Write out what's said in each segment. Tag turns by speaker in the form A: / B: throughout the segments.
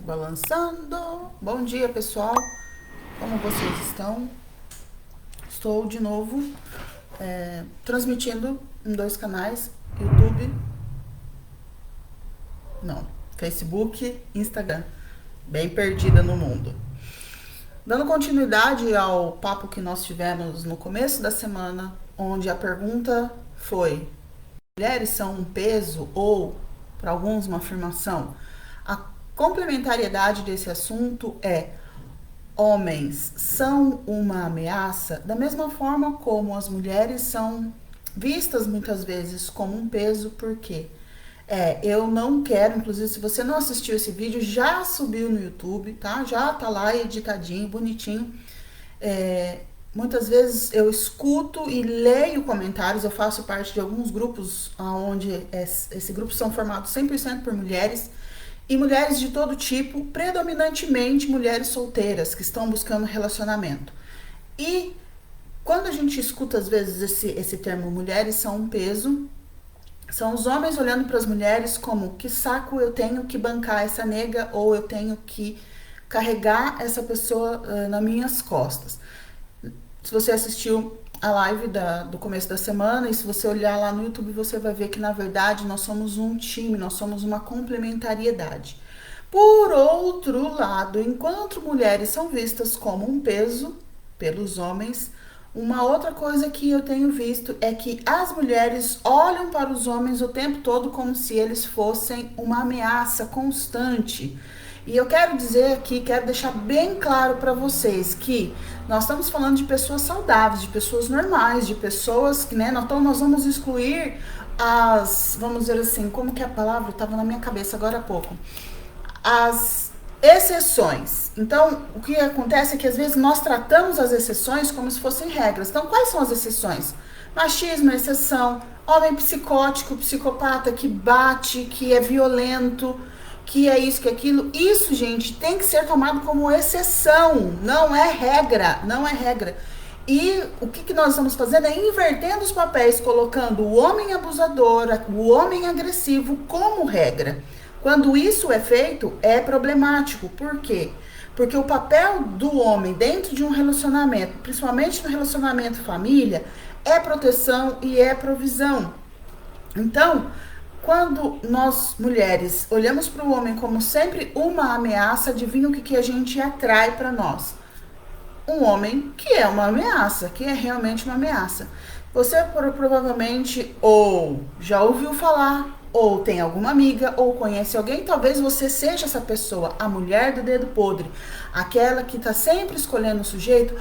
A: Balançando. Bom dia, pessoal. Como vocês estão? Estou de novo transmitindo em 2 canais, YouTube, não, Facebook, Instagram. Bem perdida no mundo. Dando continuidade ao papo que nós tivemos no começo da semana, onde a pergunta foi: mulheres são um peso ou, para alguns, uma afirmação? A complementariedade desse assunto é: homens são uma ameaça, da mesma forma como as mulheres são vistas muitas vezes como um peso, porque eu não quero, inclusive, se você não assistiu esse vídeo, já subiu no YouTube, tá? Já tá lá editadinho, bonitinho. Muitas vezes eu escuto e leio comentários, eu faço parte de alguns grupos onde esse grupo são formados 100% por mulheres, e mulheres de todo tipo, predominantemente mulheres solteiras que estão buscando relacionamento. E quando a gente escuta às vezes esse termo mulheres são um peso, são os homens olhando para as mulheres como: que saco, eu tenho que bancar essa nega, ou eu tenho que carregar essa pessoa nas minhas costas. Se você assistiu a live do começo da semana, e se você olhar lá no YouTube, você vai ver que na verdade nós somos um time, nós somos uma complementariedade. Por outro lado, enquanto mulheres são vistas como um peso pelos homens, uma outra coisa que eu tenho visto é que as mulheres olham para os homens o tempo todo como se eles fossem uma ameaça constante. E eu quero dizer aqui, quero deixar bem claro para vocês que nós estamos falando de pessoas saudáveis, de pessoas normais, de pessoas que, né, então nós vamos excluir vamos dizer assim, como que a palavra estava na minha cabeça agora há pouco, as exceções. Então, o que acontece é que às vezes nós tratamos as exceções como se fossem regras. Então, quais são as exceções? Machismo é exceção, homem psicótico, psicopata que bate, que é violento, que é isso, que é aquilo. Isso, gente, tem que ser tomado como exceção, não é regra, não é regra. E o que nós estamos fazendo é invertendo os papéis, colocando o homem abusador, o homem agressivo como regra. Quando isso é feito, é problemático. Por quê? Porque o papel do homem dentro de um relacionamento, principalmente no relacionamento família, é proteção e é provisão. Então, quando nós, mulheres, olhamos para o homem como sempre uma ameaça, adivinha o que a gente atrai para nós? Um homem que é uma ameaça, que é realmente uma ameaça. Você provavelmente ou já ouviu falar, ou tem alguma amiga, ou conhece alguém, talvez você seja essa pessoa, a mulher do dedo podre, aquela que tá sempre escolhendo o sujeito.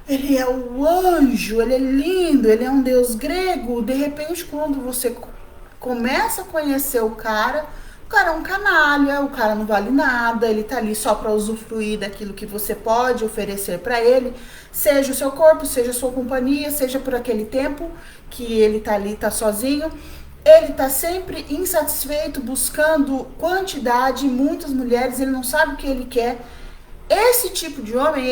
A: Ele é o anjo, ele é lindo, ele é um deus grego. De repente, quando você começa a conhecer o cara é um canalha, o cara não vale nada, ele tá ali só para usufruir daquilo que você pode oferecer para ele, seja o seu corpo, seja a sua companhia, seja por aquele tempo que ele tá ali, tá sozinho. Ele tá sempre insatisfeito, buscando quantidade, muitas mulheres, ele não sabe o que ele quer. Esse tipo de homem,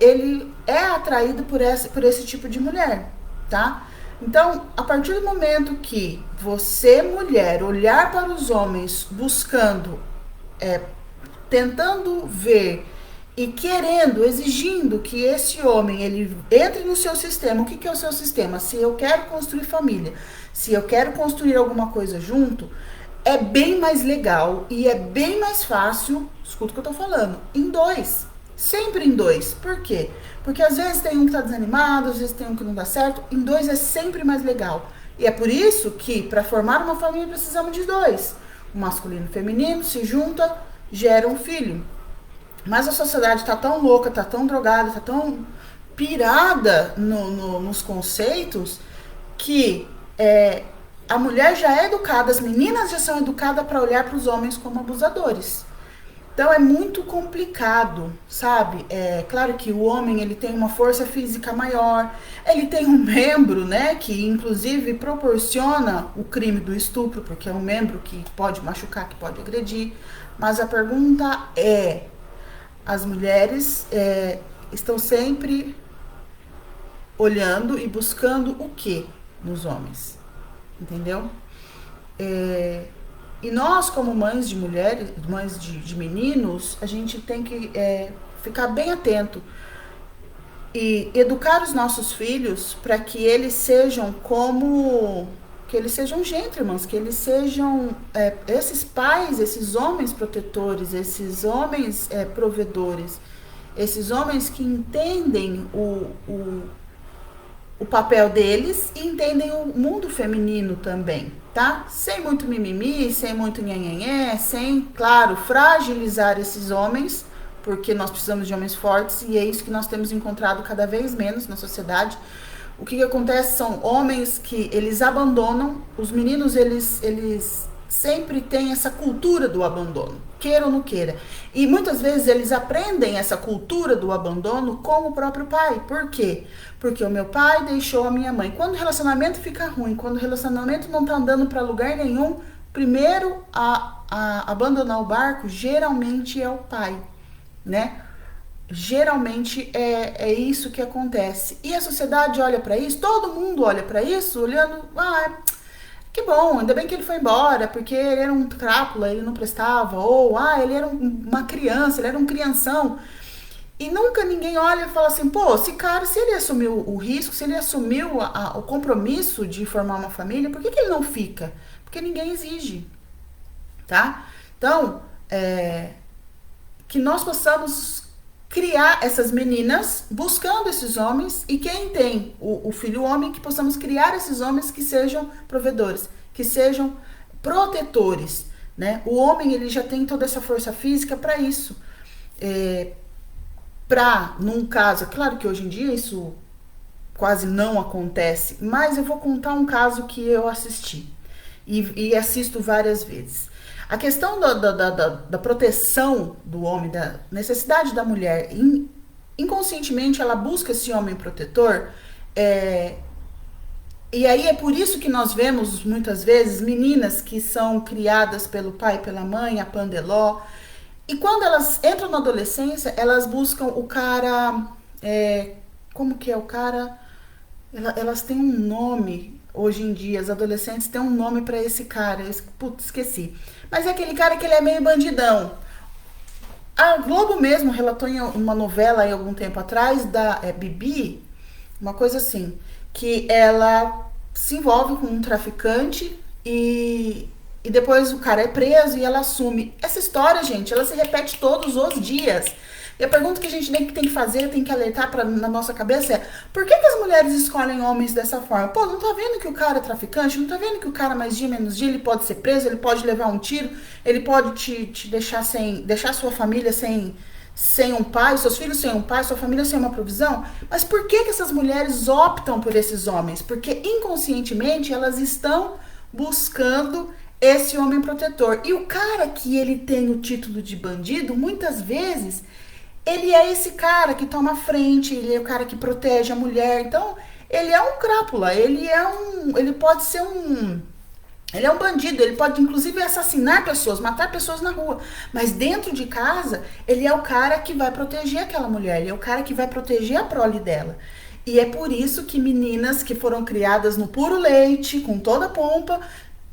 A: ele é atraído por esse tipo de mulher, tá? Então, a partir do momento que você, mulher, olhar para os homens buscando, tentando ver e querendo, exigindo que esse homem ele entre no seu sistema. O que é o seu sistema? Se eu quero construir família, se eu quero construir alguma coisa junto, é bem mais legal e é bem mais fácil, escuta o que eu tô falando, em dois. Sempre em dois. Por quê? Porque às vezes tem um que tá desanimado, às vezes tem um que não dá certo. Em dois é sempre mais legal. E é por isso que, para formar uma família, precisamos de dois. O masculino e o feminino se junta, gera um filho. Mas a sociedade tá tão louca, tá tão drogada, tá tão pirada nos conceitos que a mulher já é educada, as meninas já são educadas para olhar para os homens como abusadores. Então é muito complicado, sabe? É claro que o homem ele tem uma força física maior, ele tem um membro, né, que inclusive proporciona o crime do estupro, porque é um membro que pode machucar, que pode agredir. Mas a pergunta é: as mulheres estão sempre olhando e buscando o que nos homens? Entendeu? E nós, como mães de mulheres, mães de meninos, a gente tem que ficar bem atento e educar os nossos filhos para que eles sejam que eles sejam gentlemen, que eles sejam esses pais, esses homens protetores, esses homens provedores, esses homens que entendem o papel deles e entendem o mundo feminino também, tá? Sem muito mimimi, sem muito nhenhenhé, sem, claro, fragilizar esses homens, porque nós precisamos de homens fortes e é isso que nós temos encontrado cada vez menos na sociedade. O que acontece são homens que eles abandonam, os meninos eles sempre têm essa cultura do abandono, queira ou não queira. E muitas vezes eles aprendem essa cultura do abandono com o próprio pai. Por quê? Porque o meu pai deixou a minha mãe. Quando o relacionamento fica ruim, quando o relacionamento não tá andando para lugar nenhum, primeiro a abandonar o barco geralmente é o pai, né? Geralmente é isso que acontece. E a sociedade olha para isso, todo mundo olha para isso, olhando, que bom, ainda bem que ele foi embora, porque ele era um crápula, ele não prestava, ou ele era uma criança, ele era um crianção. E nunca ninguém olha e fala assim, pô, esse cara, se ele assumiu o risco, se ele assumiu o compromisso de formar uma família, por que ele não fica? Porque ninguém exige, tá? Então, que nós possamos criar essas meninas buscando esses homens, e quem tem o filho homem, que possamos criar esses homens que sejam provedores, que sejam protetores, né? O homem, ele já tem toda essa força física para isso. Num caso, claro que hoje em dia isso quase não acontece, mas eu vou contar um caso que eu assisti e assisto várias vezes. A questão da proteção do homem, da necessidade da mulher, inconscientemente ela busca esse homem protetor, e aí é por isso que nós vemos muitas vezes meninas que são criadas pelo pai e pela mãe, a pandeló, e quando elas entram na adolescência, elas buscam o cara, como que é o cara? Elas têm um nome hoje em dia, as adolescentes têm um nome pra esse cara, putz, esqueci. Mas é aquele cara que ele é meio bandidão. A Globo mesmo relatou em uma novela aí algum tempo atrás, da Bibi, uma coisa assim, que ela se envolve com um traficante e depois o cara é preso e ela assume. Essa história, gente, ela se repete todos os dias. E a pergunta que a gente tem que fazer, tem que alertar na nossa cabeça é: por que as mulheres escolhem homens dessa forma? Pô, não tá vendo que o cara é traficante? Não tá vendo que o cara mais dia menos dia ele pode ser preso, ele pode levar um tiro, ele pode te deixar sua família sem um pai, seus filhos sem um pai, sua família sem uma provisão? Mas por que essas mulheres optam por esses homens? Porque inconscientemente elas estão buscando esse homem protetor. E o cara que ele tem o título de bandido, muitas vezes ele é esse cara que toma a frente, ele é o cara que protege a mulher. Então, ele é um crápula, ele pode ser ele é um bandido, ele pode inclusive assassinar pessoas, matar pessoas na rua. Mas dentro de casa, ele é o cara que vai proteger aquela mulher, ele é o cara que vai proteger a prole dela. E é por isso que meninas que foram criadas no puro leite, com toda a pompa,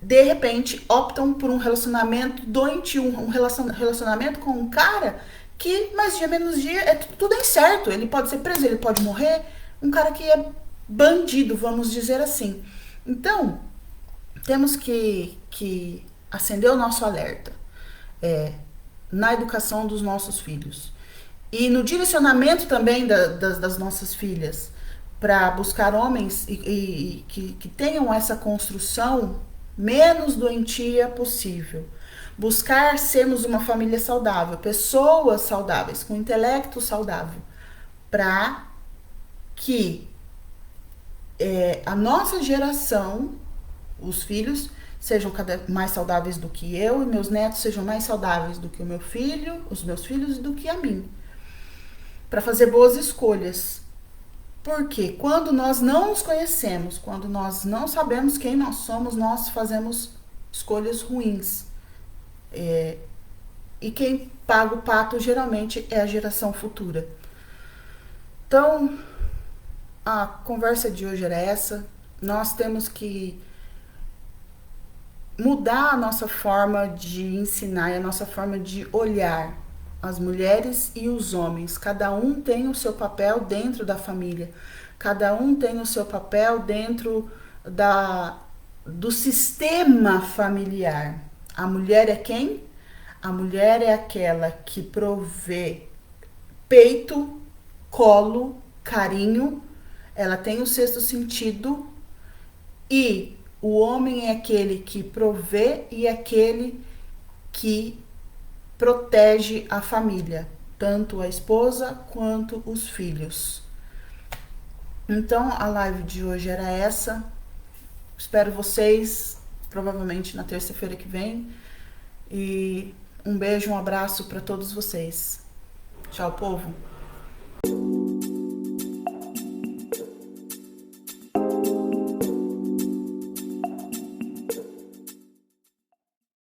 A: de repente optam por um relacionamento doentio, um relacionamento com um cara que mais dia menos dia tudo é incerto. Ele pode ser preso, ele pode morrer. Um cara que é bandido, vamos dizer assim. Então, temos que acender o nosso alerta na educação dos nossos filhos. E no direcionamento também das nossas filhas, para buscar homens que tenham essa construção menos doentia possível. Buscar sermos uma família saudável, pessoas saudáveis, com intelecto saudável, para que a nossa geração, os filhos, sejam cada mais saudáveis do que eu, e meus netos sejam mais saudáveis do que o meu filho, os meus filhos, do que a mim. Para fazer boas escolhas. Porque quando nós não nos conhecemos, quando nós não sabemos quem nós somos, nós fazemos escolhas ruins. E quem paga o pato geralmente é a geração futura. Então, a conversa de hoje era essa. Nós temos que mudar a nossa forma de ensinar e a nossa forma de olhar as mulheres e os homens. Cada um tem o seu papel dentro da família. Cada um tem o seu papel dentro do sistema familiar. A mulher é quem? A mulher é aquela que provê peito, colo, carinho. Ela tem o sexto sentido. E o homem é aquele que provê e aquele que protege a família, tanto a esposa quanto os filhos. Então a live de hoje era essa. Espero vocês provavelmente na terça-feira que vem. E um beijo, um abraço para todos vocês. Tchau, povo.